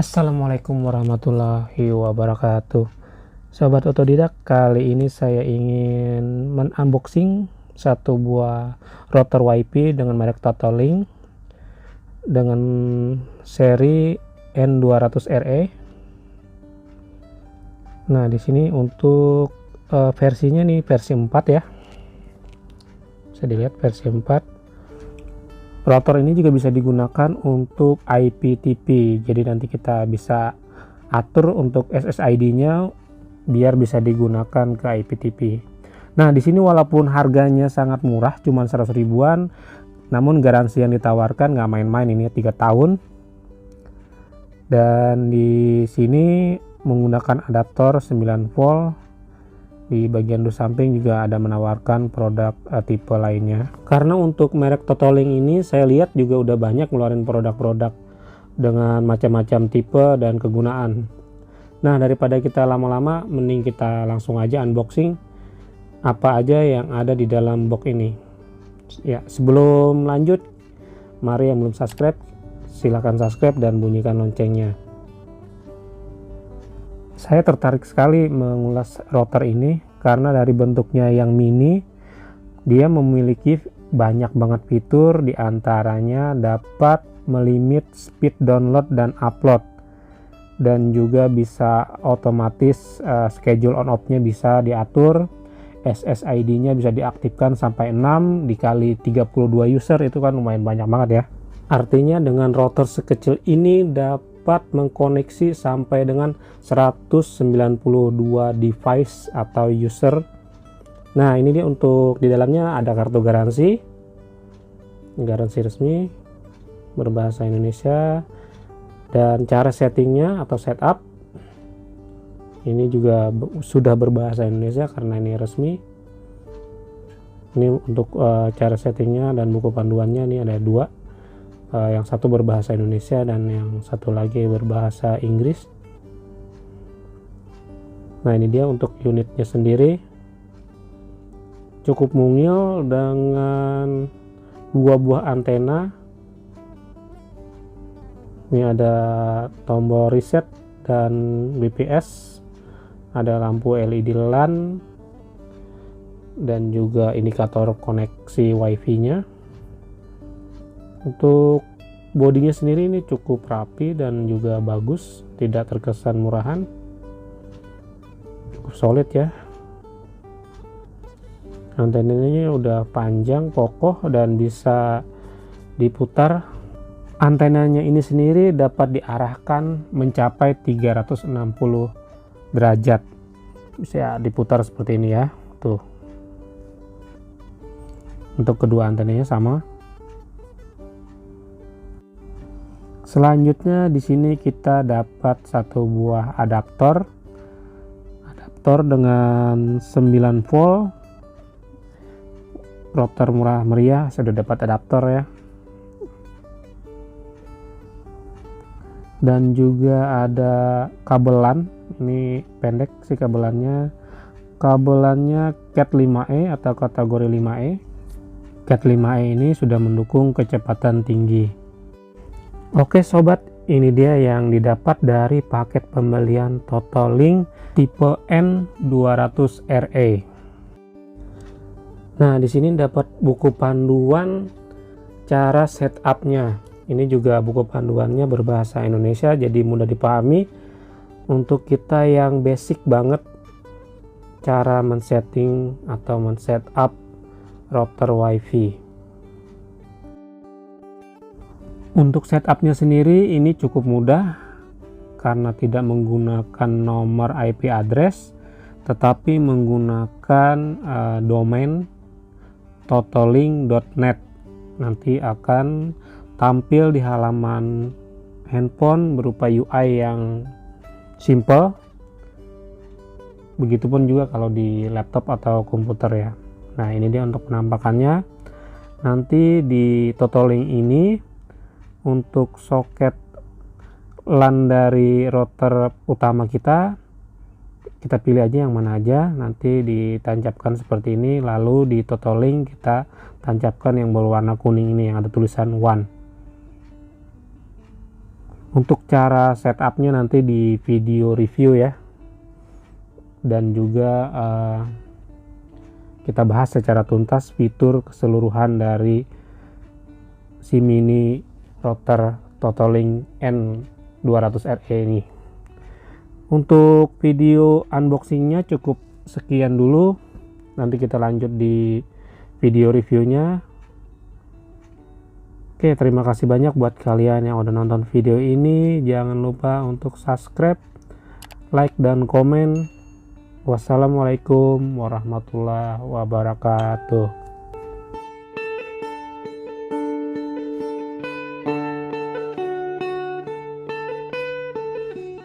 Assalamualaikum warahmatullahi wabarakatuh. Sobat otodidak, kali ini saya ingin unboxing satu buah router WiFi dengan merek Totalink dengan seri N200RE. Nah, di sini untuk versinya nih versi 4 ya. Bisa dilihat versi 4. Router ini juga bisa digunakan untuk IPTV, jadi nanti kita bisa atur untuk SSID-nya biar bisa digunakan ke IPTV. Nah, di sini walaupun harganya sangat murah, cuma 100 ribuan, namun garansi yang ditawarkan nggak main-main, ini 3 tahun. Dan di sini menggunakan adaptor 9 volt. Di bagian dus samping juga ada menawarkan produk tipe lainnya. Karena untuk merek Totalink ini saya lihat juga udah banyak ngeluarin produk-produk dengan macam-macam tipe dan kegunaan. Nah, daripada kita lama-lama, mending kita langsung aja unboxing apa aja yang ada di dalam box ini. Ya, sebelum lanjut, mari yang belum subscribe, silahkan subscribe dan bunyikan loncengnya. Saya tertarik sekali mengulas router ini karena dari bentuknya yang mini, dia memiliki banyak banget fitur, diantaranya dapat melimit speed download dan upload, dan juga bisa otomatis schedule on off-nya bisa diatur, SSID-nya bisa diaktifkan sampai 6 dikali 32 user, itu kan lumayan banyak banget ya. Artinya dengan router sekecil ini dapat mengkoneksi sampai dengan 192 device atau user. Nah, ini dia untuk di dalamnya ada kartu garansi resmi berbahasa Indonesia, dan cara settingnya atau setup ini juga sudah berbahasa Indonesia karena ini resmi. Ini untuk cara settingnya dan buku panduannya, ini ada 2. Yang satu berbahasa Indonesia dan yang satu lagi berbahasa Inggris. Nah, ini dia untuk unitnya sendiri, cukup mungil dengan 2 buah antena. Ini ada tombol reset dan BPS, ada lampu LED LAN, dan juga indikator koneksi WiFi nya. Untuk bodinya sendiri ini cukup rapi dan juga bagus, tidak terkesan murahan, cukup solid ya. Antenanya udah panjang, kokoh, dan bisa diputar. Antenanya ini sendiri dapat diarahkan mencapai 360 derajat, bisa diputar seperti ini ya. Tuh, untuk kedua antenanya sama. Selanjutnya di sini kita dapat satu buah adaptor dengan 9 volt. Router murah meriah sudah dapat adaptor ya. Dan juga ada kabelan, ini pendek sih kabelannya. Kabelannya Cat 5e atau kategori 5e. Cat 5e ini sudah mendukung kecepatan tinggi. Oke sobat, ini dia yang didapat dari paket pembelian Totalink tipe N200RE. Nah, di sini dapat buku panduan cara setupnya. Ini juga buku panduannya berbahasa Indonesia, jadi mudah dipahami untuk kita yang basic banget cara men-setting atau men-setup router WiFi. Untuk setupnya sendiri ini cukup mudah karena tidak menggunakan nomor IP address, tetapi menggunakan domain totalink.net. Nanti akan tampil di halaman handphone berupa UI yang simple. Begitupun juga kalau di laptop atau komputer ya. Nah, ini dia untuk penampakannya. Nanti di Totalink ini untuk soket LAN dari router utama kita pilih aja yang mana aja, nanti ditancapkan seperti ini. Lalu di Totalink kita tancapkan yang berwarna kuning ini yang ada tulisan 1. Untuk cara setupnya nanti di video review ya, dan juga kita bahas secara tuntas fitur keseluruhan dari si mini router Totolink N200RE ini. Untuk video unboxingnya cukup sekian dulu, nanti kita lanjut di video reviewnya. Oke, terima kasih banyak buat kalian yang udah nonton video ini. Jangan lupa untuk subscribe, like, dan komen. Wassalamualaikum warahmatullahi wabarakatuh.